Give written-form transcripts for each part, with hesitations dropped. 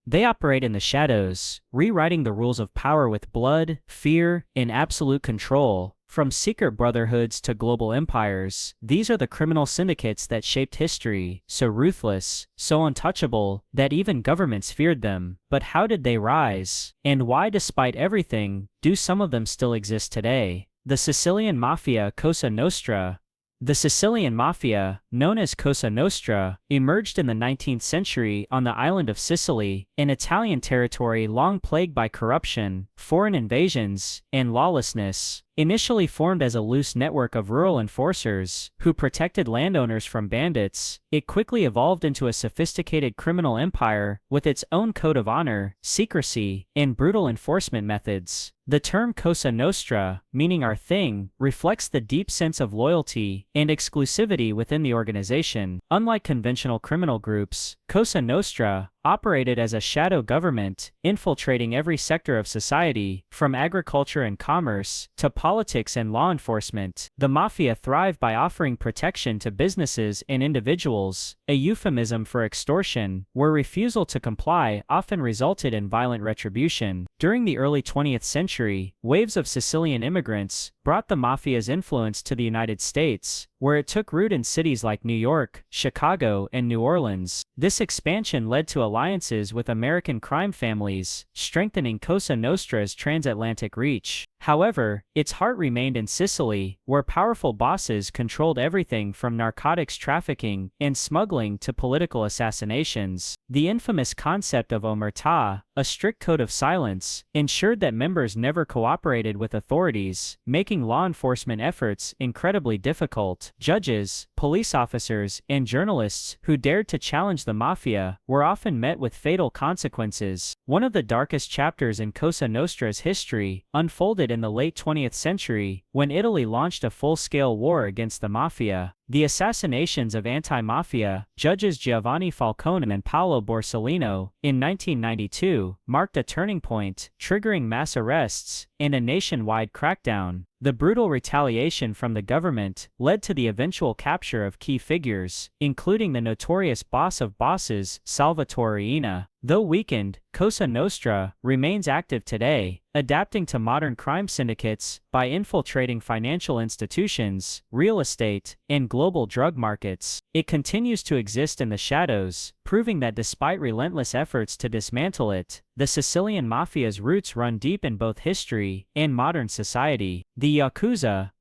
They operate in the shadows, rewriting the rules of power with blood, fear, and absolute control. From secret brotherhoods to global empires, these are the criminal syndicates that shaped history, so ruthless, so untouchable, that even governments feared them. But how did they rise? And why, despite everything, do some of them still exist today? The Sicilian Mafia Cosa Nostra. The Sicilian Mafia, known as Cosa Nostra, emerged in the 19th century on the island of Sicily, an Italian territory long plagued by corruption, foreign invasions, and lawlessness. Initially formed as a loose network of rural enforcers who protected landowners from bandits, it quickly evolved into a sophisticated criminal empire with its own code of honor, secrecy, and brutal enforcement methods. The term Cosa Nostra, meaning our thing, reflects the deep sense of loyalty and exclusivity within the organization. Unlike conventional criminal groups, Cosa Nostra operated as a shadow government, infiltrating every sector of society, from agriculture and commerce to politics and law enforcement. The mafia thrived by offering protection to businesses and individuals, a euphemism for extortion, where refusal to comply often resulted in violent retribution. During the early 20th century, waves of Sicilian immigrants brought the mafia's influence to the United States, where it took root in cities like New York, Chicago, and New Orleans. This expansion led to alliances with American crime families, strengthening Cosa Nostra's transatlantic reach. However, its heart remained in Sicily, where powerful bosses controlled everything from narcotics trafficking and smuggling to political assassinations. The infamous concept of omertà, a strict code of silence, ensured that members never cooperated with authorities, making law enforcement efforts incredibly difficult. Judges, police officers, and journalists who dared to challenge the mafia were often met with fatal consequences. One of the darkest chapters in Cosa Nostra's history unfolded in the late 20th century, when Italy launched a full-scale war against the mafia. The assassinations of anti-mafia judges Giovanni Falcone and Paolo Borsellino in 1992 marked a turning point, triggering mass arrests and a nationwide crackdown. The brutal retaliation from the government led to the eventual capture of key figures, including the notorious boss of bosses, Salvatore Riina. Though weakened, Cosa Nostra remains active today, adapting to modern crime syndicates by infiltrating financial institutions, real estate, and global drug markets. It continues to exist in the shadows, proving that despite relentless efforts to dismantle it, the Sicilian Mafia's roots run deep in both history and modern society. The Yakuza,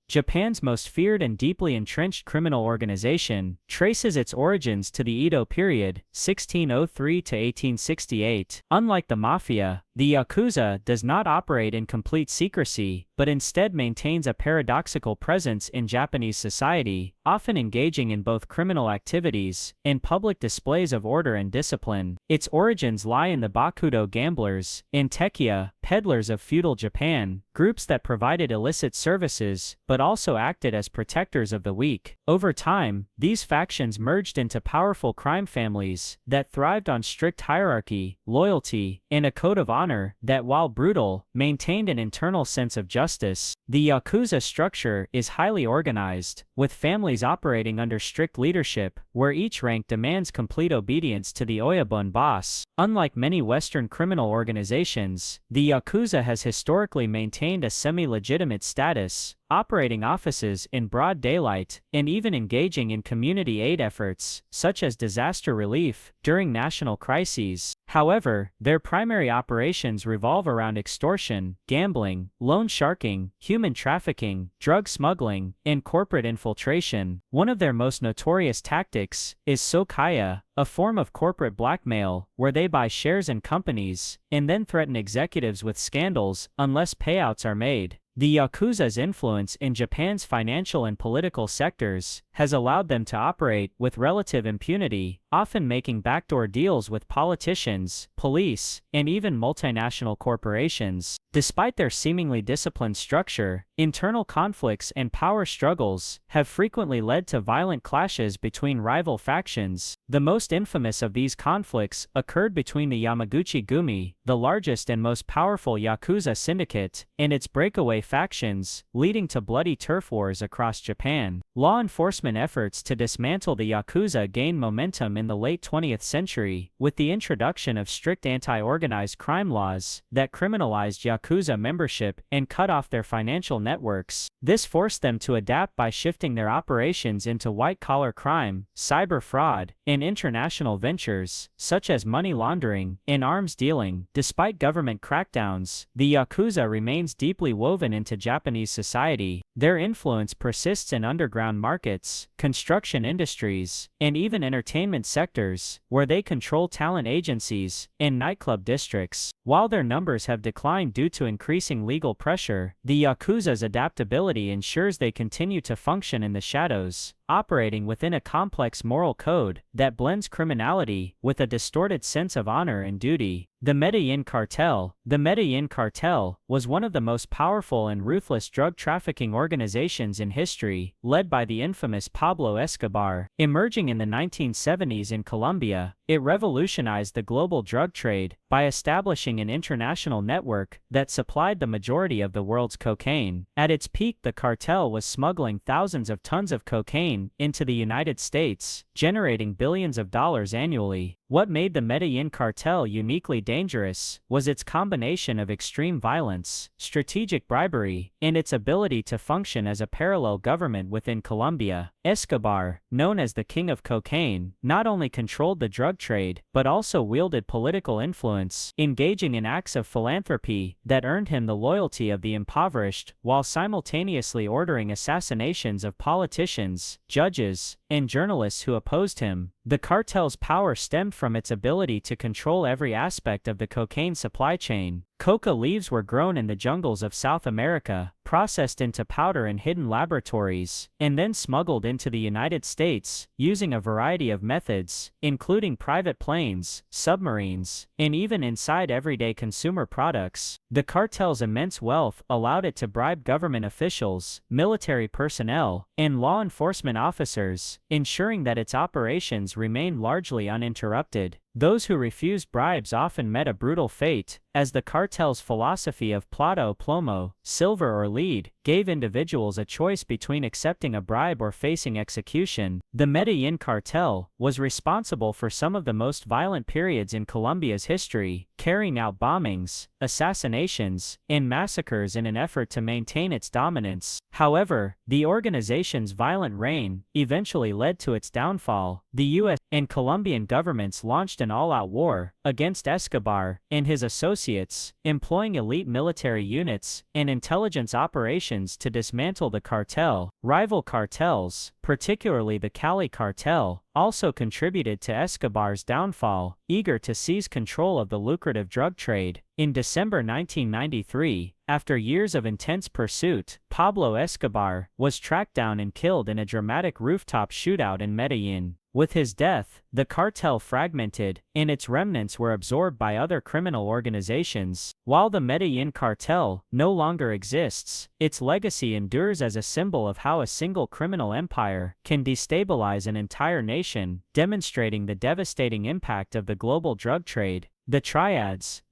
Japan's most feared and deeply entrenched criminal organization, traces its origins to the Edo period, 1603 to 1868. Unlike the mafia, the Yakuza does not operate in complete secrecy, but instead maintains a paradoxical presence in Japanese society, often engaging in both criminal activities and public displays of order and discipline. Its origins lie in the Bakudo gamblers, and Tekiya, peddlers of feudal Japan, groups that provided illicit services, but also acted as protectors of the weak. Over time, these factions merged into powerful crime families that thrived on strict hierarchy, loyalty, and a code of honor that, while brutal, maintained an internal sense of justice. The Yakuza structure is highly organized, with families operating under strict leadership, where each rank demands complete obedience to the Oyabun boss. Unlike many Western criminal organizations, the Yakuza has historically maintained a semi-legitimate status, operating offices in broad daylight, and even engaging in community aid efforts, such as disaster relief, during national crises. However, their primary operations revolve around extortion, gambling, loan sharking, human trafficking, drug smuggling, and corporate infiltration. One of their most notorious tactics is sokaya, a form of corporate blackmail, where they buy shares in companies, and then threaten executives with scandals unless payouts are made. The Yakuza's influence in Japan's financial and political sectors has allowed them to operate with relative impunity, often making backdoor deals with politicians, police, and even multinational corporations. Despite their seemingly disciplined structure, internal conflicts and power struggles have frequently led to violent clashes between rival factions. The most infamous of these conflicts occurred between the Yamaguchi-gumi, the largest and most powerful Yakuza syndicate, and its breakaway factions, leading to bloody turf wars across Japan. Law enforcement efforts to dismantle the Yakuza gained momentum in the late 20th century, with the introduction of strict anti-organized crime laws that criminalized Yakuza membership and cut off their financial networks. This forced them to adapt by shifting their operations into white-collar crime, cyber fraud, and international ventures, such as money laundering and arms dealing. Despite government crackdowns, the Yakuza remains deeply woven into Japanese society. Their influence persists in underground markets, construction industries, and even entertainment sectors, where they control talent agencies and nightclub districts. While their numbers have declined due to increasing legal pressure, the Yakuza's adaptability ensures they continue to function in the shadows, operating within a complex moral code that blends criminality with a distorted sense of honor and duty. The Medellin Cartel. The Medellin Cartel was one of the most powerful and ruthless drug trafficking organizations in history, led by the infamous Pablo Escobar. Emerging in the 1970s in Colombia, it revolutionized the global drug trade by establishing an international network that supplied the majority of the world's cocaine. At its peak, the cartel was smuggling thousands of tons of cocaine into the United States, generating billions of dollars annually. What made the Medellin cartel uniquely dangerous was its combination of extreme violence, strategic bribery, and its ability to function as a parallel government within Colombia. Escobar, known as the King of Cocaine, not only controlled the drug trade, but also wielded political influence, engaging in acts of philanthropy that earned him the loyalty of the impoverished, while simultaneously ordering assassinations of politicians, judges, and journalists who opposed him. The cartel's power stemmed from its ability to control every aspect of the cocaine supply chain. Coca leaves were grown in the jungles of South America, processed into powder in hidden laboratories, and then smuggled into the United States, using a variety of methods, including private planes, submarines, and even inside everyday consumer products. The cartel's immense wealth allowed it to bribe government officials, military personnel, and law enforcement officers, ensuring that its operations remained largely uninterrupted. Those who refused bribes often met a brutal fate, as the cartel's philosophy of plata o plomo, silver or lead, gave individuals a choice between accepting a bribe or facing execution. The Medellin cartel was responsible for some of the most violent periods in Colombia's history, carrying out bombings, assassinations, and massacres in an effort to maintain its dominance. However, the organization's violent reign eventually led to its downfall. The U.S. and Colombian governments launched an all-out war against Escobar and his associates, employing elite military units and intelligence operations to dismantle the cartel. Rival cartels, particularly the Cali cartel, also contributed to Escobar's downfall, eager to seize control of the lucrative drug trade. In December 1993, after years of intense pursuit, Pablo Escobar was tracked down and killed in a dramatic rooftop shootout in Medellin. With his death, the cartel fragmented, and its remnants were absorbed by other criminal organizations. While the Medellin cartel no longer exists, its legacy endures as a symbol of how a single criminal empire can destabilize an entire nation, demonstrating the devastating impact of the global drug trade. The Triads,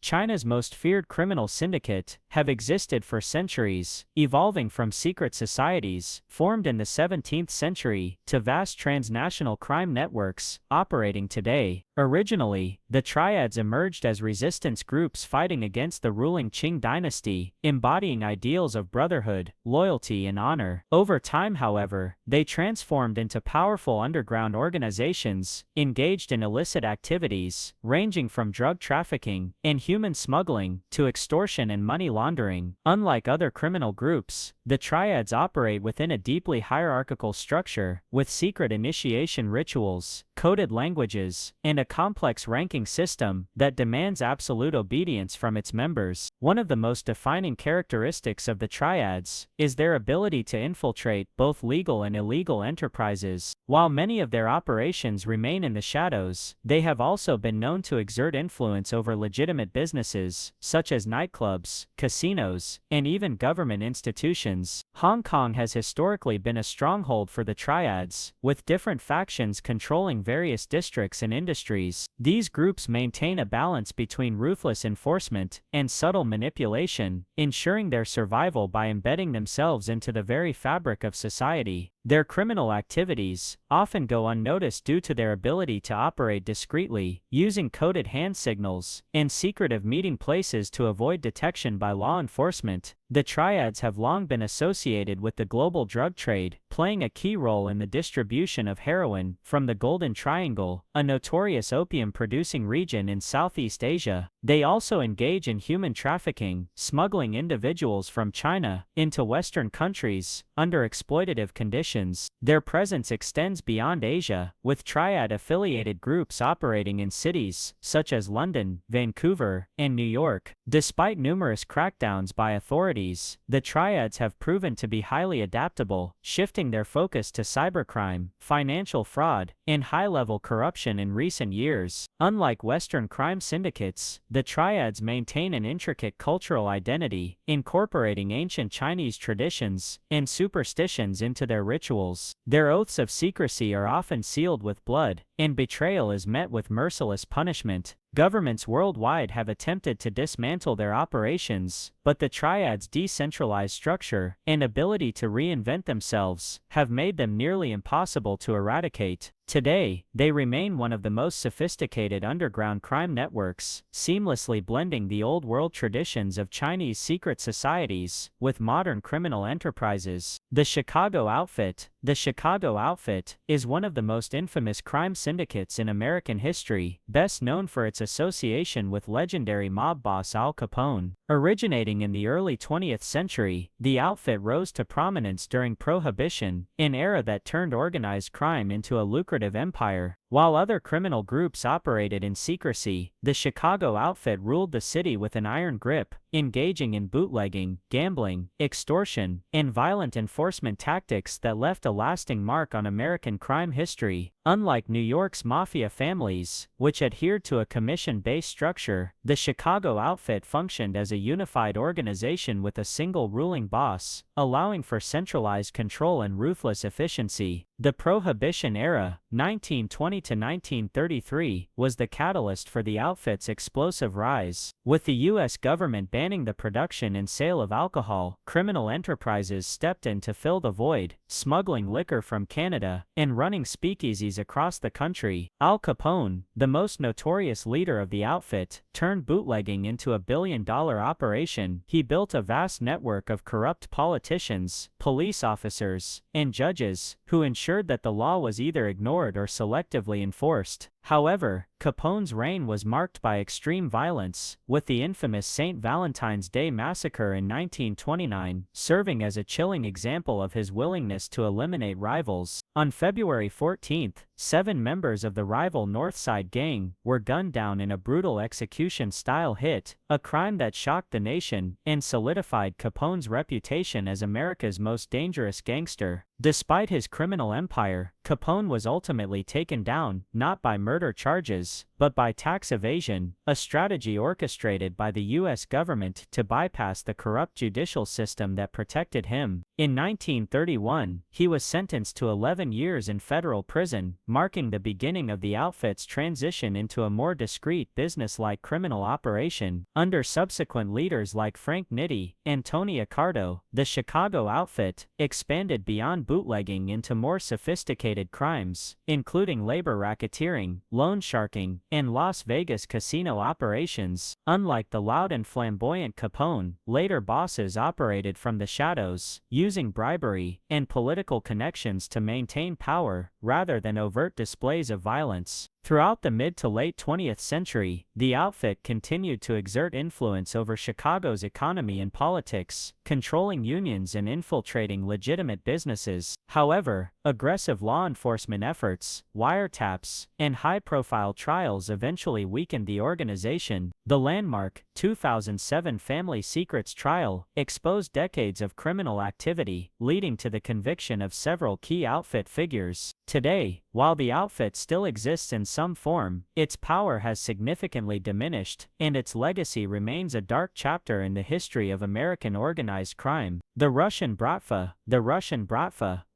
China's most feared criminal syndicate, have existed for centuries, evolving from secret societies, formed in the 17th century, to vast transnational crime networks, operating today. Originally, the Triads emerged as resistance groups fighting against the ruling Qing dynasty, embodying ideals of brotherhood, loyalty, and honor. Over time, however, they transformed into powerful underground organizations, engaged in illicit activities, ranging from drug trafficking and human smuggling to extortion and money laundering. Unlike other criminal groups, the Triads operate within a deeply hierarchical structure, with secret initiation rituals, coded languages, and a complex ranking system that demands absolute obedience from its members. One of the most defining characteristics of the triads is their ability to infiltrate both legal and illegal enterprises. While many of their operations remain in the shadows, they have also been known to exert influence over legitimate businesses, such as nightclubs, casinos, and even government institutions. Hong Kong has historically been a stronghold for the triads, with different factions controlling various districts and industries. These groups maintain a balance between ruthless enforcement and subtle manipulation, ensuring their survival by embedding themselves into the very fabric of society. Their criminal activities often go unnoticed due to their ability to operate discreetly, using coded hand signals and secretive meeting places to avoid detection by law enforcement. The triads have long been associated with the global drug trade, playing a key role in the distribution of heroin from the Golden Triangle, a notorious opium-producing region in Southeast Asia. They also engage in human trafficking, smuggling individuals from China into Western countries under exploitative conditions. Their presence extends beyond Asia, with triad-affiliated groups operating in cities such as London, Vancouver, and New York. Despite numerous crackdowns by authorities, the triads have proven to be highly adaptable, shifting their focus to cybercrime, financial fraud, and high-level corruption in recent years. Unlike Western crime syndicates, the triads maintain an intricate cultural identity, incorporating ancient Chinese traditions and superstitions into their rituals. Their oaths of secrecy are often sealed with blood, and betrayal is met with merciless punishment. Governments worldwide have attempted to dismantle their operations, but the triads' decentralized structure and ability to reinvent themselves have made them nearly impossible to eradicate. Today, they remain one of the most sophisticated underground crime networks, seamlessly blending the old-world traditions of Chinese secret societies with modern criminal enterprises. The Chicago Outfit. The Chicago Outfit is one of the most infamous crime syndicates in American history, best known for its association with legendary mob boss Al Capone. Originating in the early 20th century, the outfit rose to prominence during Prohibition, an era that turned organized crime into a lucrative empire. While other criminal groups operated in secrecy, the Chicago Outfit ruled the city with an iron grip, engaging in bootlegging, gambling, extortion, and violent enforcement tactics that left a lasting mark on American crime history. Unlike New York's mafia families, which adhered to a commission-based structure, the Chicago Outfit functioned as a unified organization with a single ruling boss, allowing for centralized control and ruthless efficiency. The Prohibition era, 1920 to 1933, was the catalyst for the outfit's explosive rise. With the U.S. government banning the production and sale of alcohol, criminal enterprises stepped in to fill the void, smuggling liquor from Canada and running speakeasies across the country. Al Capone, the most notorious leader of the outfit, turned bootlegging into a billion-dollar operation. He built a vast network of corrupt politicians, police officers, and judges who ensured that the law was either ignored or selectively enforced. However, Capone's reign was marked by extreme violence, with the infamous St. Valentine's Day Massacre in 1929 serving as a chilling example of his willingness to eliminate rivals. On February 14, 7 members of the rival Northside Gang were gunned down in a brutal execution-style hit, a crime that shocked the nation and solidified Capone's reputation as America's most dangerous gangster. Despite his criminal empire, Capone was ultimately taken down, not by murder charges, but by tax evasion, a strategy orchestrated by the U.S. government to bypass the corrupt judicial system that protected him. In 1931, he was sentenced to 11 years in federal prison, marking the beginning of the outfit's transition into a more discreet business-like criminal operation. Under subsequent leaders like Frank Nitti and Tony Accardo, the Chicago Outfit expanded beyond bootlegging into more sophisticated crimes, including labor racketeering, loan sharking, and Las Vegas casino operations. Unlike the loud and flamboyant Capone, later bosses operated from the shadows, using bribery and political connections to maintain power rather than overt displays of violence. Throughout the mid to late 20th century, the outfit continued to exert influence over Chicago's economy and politics, controlling unions and infiltrating legitimate businesses. However, aggressive law enforcement efforts, wiretaps, and high-profile trials eventually weakened the organization. The landmark 2007 Family Secrets trial exposed decades of criminal activity, leading to the conviction of several key outfit figures. Today, while the outfit still exists in some form, its power has significantly diminished, and its legacy remains a dark chapter in the history of American organized crime. The Russian Bratva,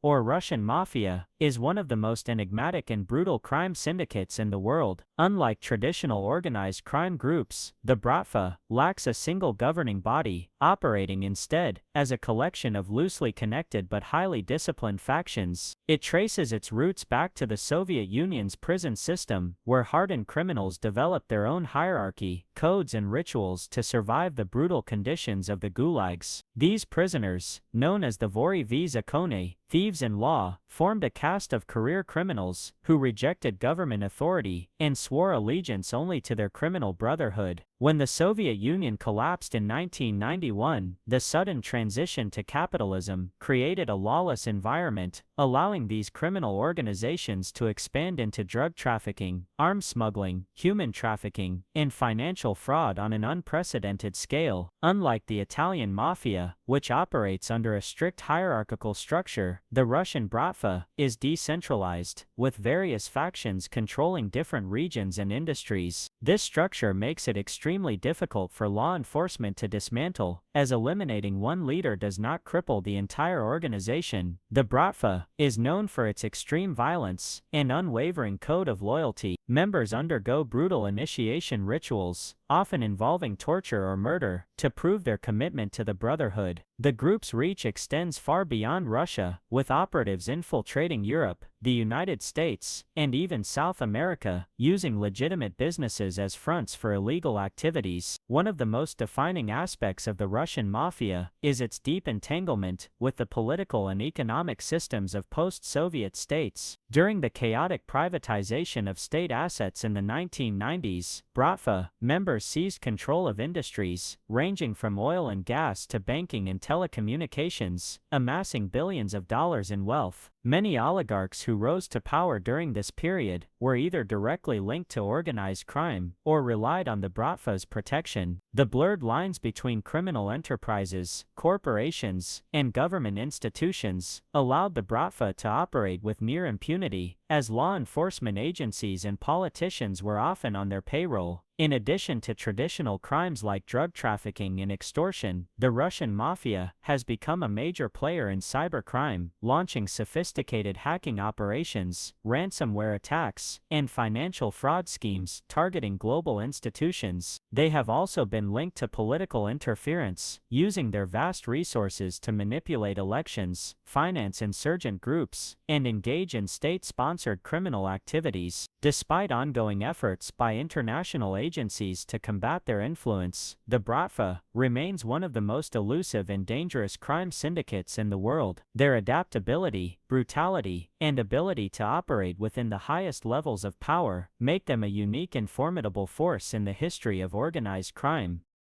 or Russian Mafia, is one of the most enigmatic and brutal crime syndicates in the world. Unlike traditional organized crime groups, the Bratva lacks a single governing body, operating instead as a collection of loosely connected but highly disciplined factions. It traces its roots back to the Soviet Union's prison system, where hardened criminals developed their own hierarchy, codes and rituals to survive the brutal conditions of the gulags. These prisoners, known as the Vori v Zakone, thieves-in-law, formed a caste of career criminals who rejected government authority and swore allegiance only to their criminal brotherhood. When the Soviet Union collapsed in 1991, the sudden transition to capitalism created a lawless environment, allowing these criminal organizations to expand into drug trafficking, arms smuggling, human trafficking, and financial fraud on an unprecedented scale. Unlike the Italian Mafia, which operates under a strict hierarchical structure, the Russian Bratva is decentralized, with various factions controlling different regions and industries. This structure makes it extremely difficult for law enforcement to dismantle, as eliminating one leader does not cripple the entire organization. The Bratva is known for its extreme violence and unwavering code of loyalty. Members undergo brutal initiation rituals, often involving torture or murder, to prove their commitment to the Brotherhood. The group's reach extends far beyond Russia, with operatives infiltrating Europe, the United States, and even South America, using legitimate businesses as fronts for illegal activities. One of the most defining aspects of the Russian Mafia is its deep entanglement with the political and economic systems of post-Soviet states. During the chaotic privatization of state assets in the 1990s, Bratva members seized control of industries, ranging from oil and gas to banking and telecommunications, amassing billions of dollars in wealth. Many oligarchs who rose to power during this period were either directly linked to organized crime or relied on the Bratva's protection. The blurred lines between criminal enterprises, corporations, and government institutions allowed the Bratva to operate with near impunity, as law enforcement agencies and politicians were often on their payroll. In addition to traditional crimes like drug trafficking and extortion, the Russian Mafia has become a major player in cybercrime, launching sophisticated hacking operations, ransomware attacks, and financial fraud schemes targeting global institutions. They have also been linked to political interference, using their vast resources to manipulate elections, finance insurgent groups, and engage in state-sponsored criminal activities. Despite ongoing efforts by international agencies to combat their influence, the Bratva remains one of the most elusive and dangerous crime syndicates in the world. Their adaptability, brutality, and ability to operate within the highest levels of power make them a unique and formidable force in the history of organized crime.